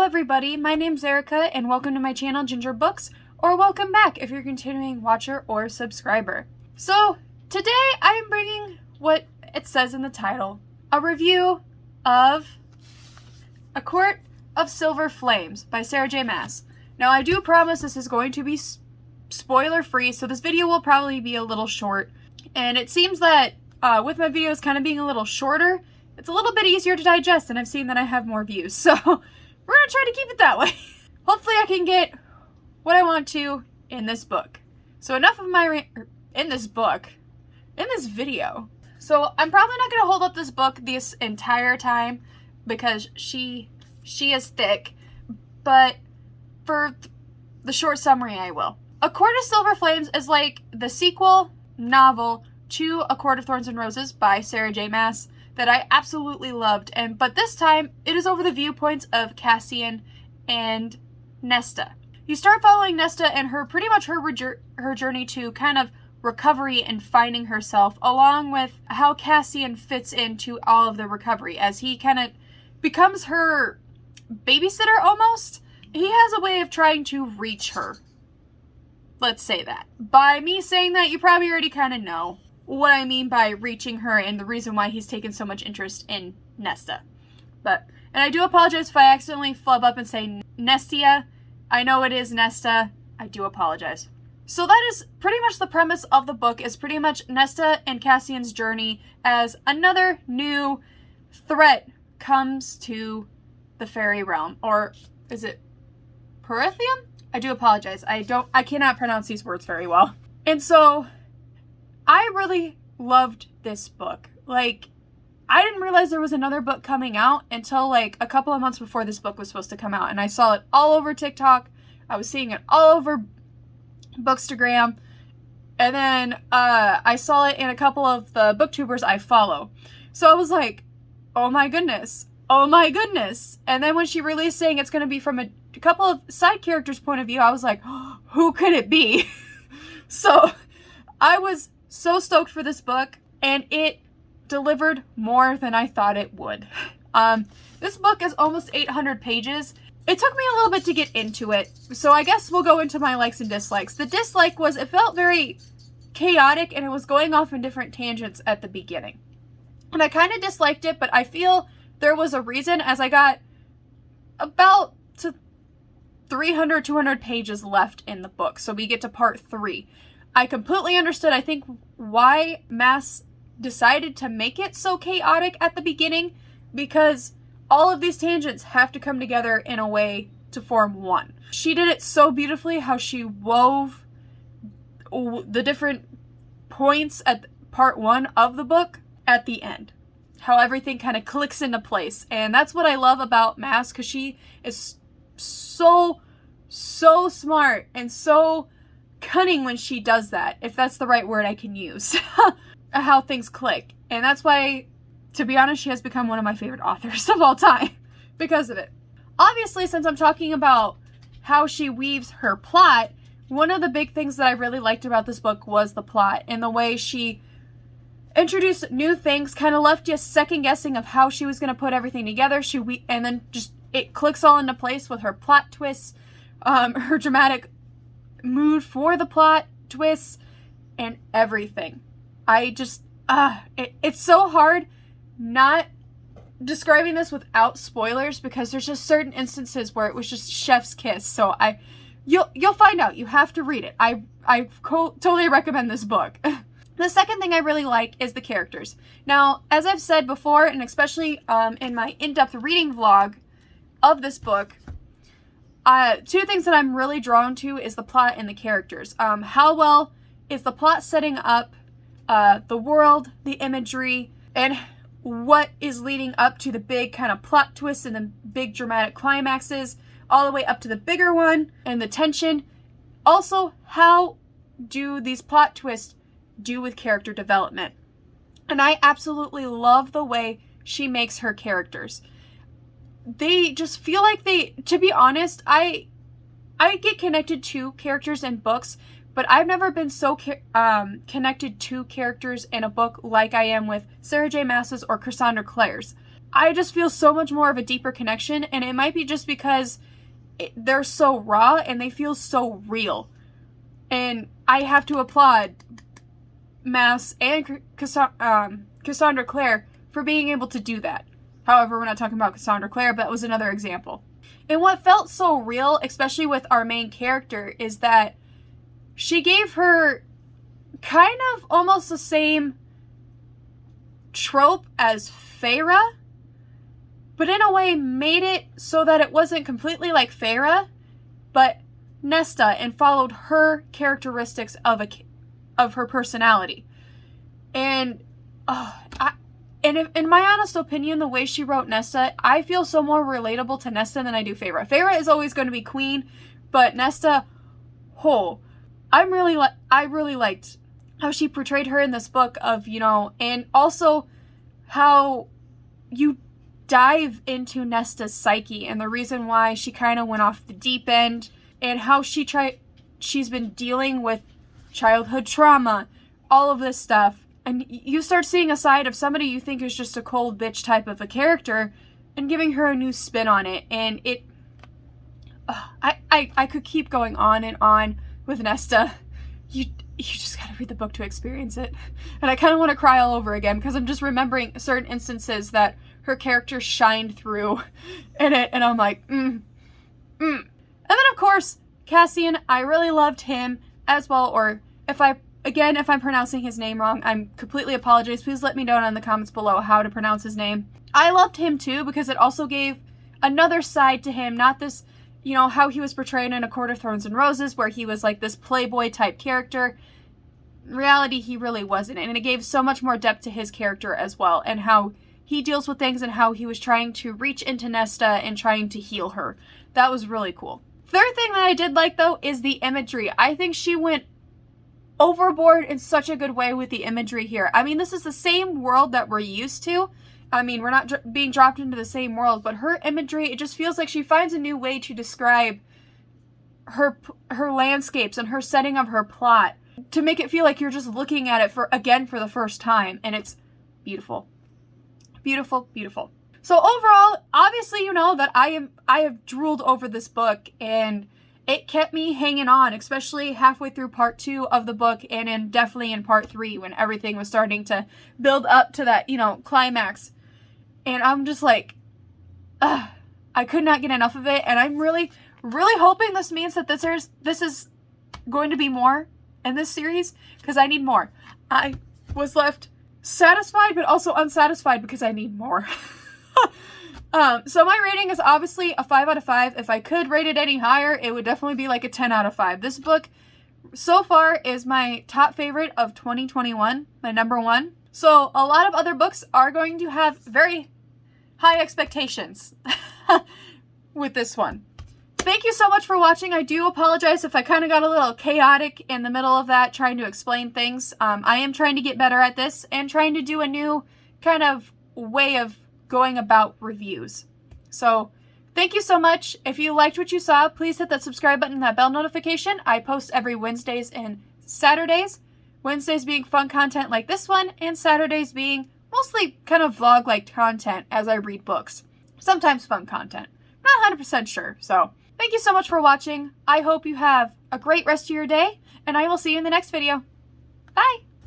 everybody, my name's Erica and welcome to my channel Ginger Books, or welcome back if you're a continuing watcher or subscriber. So today I am bringing what it says in the title, a review of A Court of Silver Flames by Sarah J. Maas. Now I do promise this is going to be spoiler free, so this video will probably be a little short, and it seems that with my videos kind of being a little shorter, it's a little bit easier to digest, and I've seen that I have more views, so we're gonna try to keep it that way. Hopefully I can get what I want to in this book. So enough of my in this video. So I'm probably not gonna hold up this book this entire time because she is thick, but for the short summary I will. A Court of Silver Flames is like the sequel novel to A Court of Thorns and Roses by Sarah J. Maas that I absolutely loved, but this time it is over the viewpoints of Cassian and Nesta. You start following Nesta and pretty much her journey to kind of recovery and finding herself, along with how Cassian fits into all of the recovery as he kind of becomes her babysitter almost. He has a way of trying to reach her. Let's say that. By me saying that, you probably already kind of know what I mean by reaching her and the reason why he's taken so much interest in Nesta. And I do apologize if I accidentally flub up and say Nestia. I know it is Nesta. I do apologize. So that is pretty much the premise of the book, is pretty much Nesta and Cassian's journey as another new threat comes to the fairy realm. Or is it Perithium? I do apologize. I cannot pronounce these words very well. And so I really loved this book. Like, I didn't realize there was another book coming out until like a couple of months before this book was supposed to come out. And I saw it all over TikTok. I was seeing it all over Bookstagram. And then I saw it in a couple of the booktubers I follow. So I was like, oh my goodness. Oh my goodness. And then when she released saying it's going to be from a couple of side characters' point of view, I was like, oh, who could it be? So I was so stoked for this book, and it delivered more than I thought it would. This book is almost 800 pages. It took me a little bit to get into it, so I guess we'll go into my likes and dislikes. The dislike was it felt very chaotic, and it was going off in different tangents at the beginning. And I kind of disliked it, but I feel there was a reason, as I got about to 300, 200 pages left in the book, so we get to part 3. I completely understood, I think, why Maas decided to make it so chaotic at the beginning, because all of these tangents have to come together in a way to form one. She did it so beautifully, how she wove the different points at part 1 of the book at the end. How everything kind of clicks into place. And that's what I love about Maas, because she is so smart and so cunning when she does that, if that's the right word I can use. How things click. And that's why, to be honest, she has become one of my favorite authors of all time because of it. Obviously, since I'm talking about how she weaves her plot, one of the big things that I really liked about this book was the plot and the way she introduced new things, kind of left you second guessing of how she was going to put everything together. And then just it clicks all into place with her plot twists, her dramatic mood for the plot twists, and everything. I just it's so hard not describing this without spoilers, because there's just certain instances where it was just chef's kiss. So you'll find out. You have to read it. I totally recommend this book. The second thing I really like is the characters. Now, as I've said before, and especially in my in-depth reading vlog of this book, two things that I'm really drawn to is the plot and the characters. How well is the plot setting up the world, the imagery, and what is leading up to the big kind of plot twists and the big dramatic climaxes, all the way up to the bigger one and the tension. Also, how do these plot twists do with character development? And I absolutely love the way she makes her characters. They just feel like to be honest, I get connected to characters in books, but I've never been so connected to characters in a book like I am with Sarah J. Maas's or Cassandra Clare's. I just feel so much more of a deeper connection, and it might be just because they're so raw and they feel so real. And I have to applaud Maas and Cassandra Clare for being able to do that. However, we're not talking about Cassandra Clare, but that was another example. And what felt so real, especially with our main character, is that she gave her kind of almost the same trope as Feyre, but in a way made it so that it wasn't completely like Feyre, but Nesta, and followed her characteristics of her personality. And in my honest opinion, the way she wrote Nesta, I feel so more relatable to Nesta than I do Feyre. Feyre is always going to be queen, but Nesta, I really liked how she portrayed her in this book of, and also how you dive into Nesta's psyche and the reason why she kind of went off the deep end, and how she's been dealing with childhood trauma, all of this stuff. And you start seeing a side of somebody you think is just a cold bitch type of a character and giving her a new spin on it. And I could keep going on and on with Nesta. You just gotta read the book to experience it. And I kind of want to cry all over again because I'm just remembering certain instances that her character shined through in it. And I'm like, And then, of course, Cassian, I really loved him as well. Or if I'm pronouncing his name wrong, I'm completely apologize. Please let me know in the comments below how to pronounce his name. I loved him too because it also gave another side to him, not this, how he was portrayed in A Court of Thorns and Roses, where he was like this playboy type character. In reality, he really wasn't. And it gave so much more depth to his character as well, and how he deals with things and how he was trying to reach into Nesta and trying to heal her. That was really cool. Third thing that I did like, though, is the imagery. I think she went overboard in such a good way with the imagery here. I mean, this is the same world that we're used to. I mean, we're not being dropped into the same world, but her imagery, it just feels like she finds a new way to describe her landscapes and her setting of her plot to make it feel like you're just looking at it for the first time, and it's beautiful. Beautiful, beautiful. So overall, obviously you know that I have drooled over this book, and it kept me hanging on, especially halfway through part 2 of the book, and definitely in part 3 when everything was starting to build up to that, climax. And I'm just like, I could not get enough of it, and I'm really, really hoping this means that this is going to be more in this series, because I need more. I was left satisfied, but also unsatisfied because I need more. So my rating is obviously a 5 out of 5. If I could rate it any higher, it would definitely be like a 10 out of 5. This book so far is my top favorite of 2021, my number 1. So a lot of other books are going to have very high expectations with this one. Thank you so much for watching. I do apologize if I kind of got a little chaotic in the middle of that, trying to explain things. I am trying to get better at this and trying to do a new kind of way of going about reviews. So thank you so much. If you liked what you saw, please hit that subscribe button and that bell notification. I post every Wednesdays and Saturdays. Wednesdays being fun content like this one, and Saturdays being mostly kind of vlog-like content as I read books. Sometimes fun content. Not 100% sure. So thank you so much for watching. I hope you have a great rest of your day, and I will see you in the next video. Bye!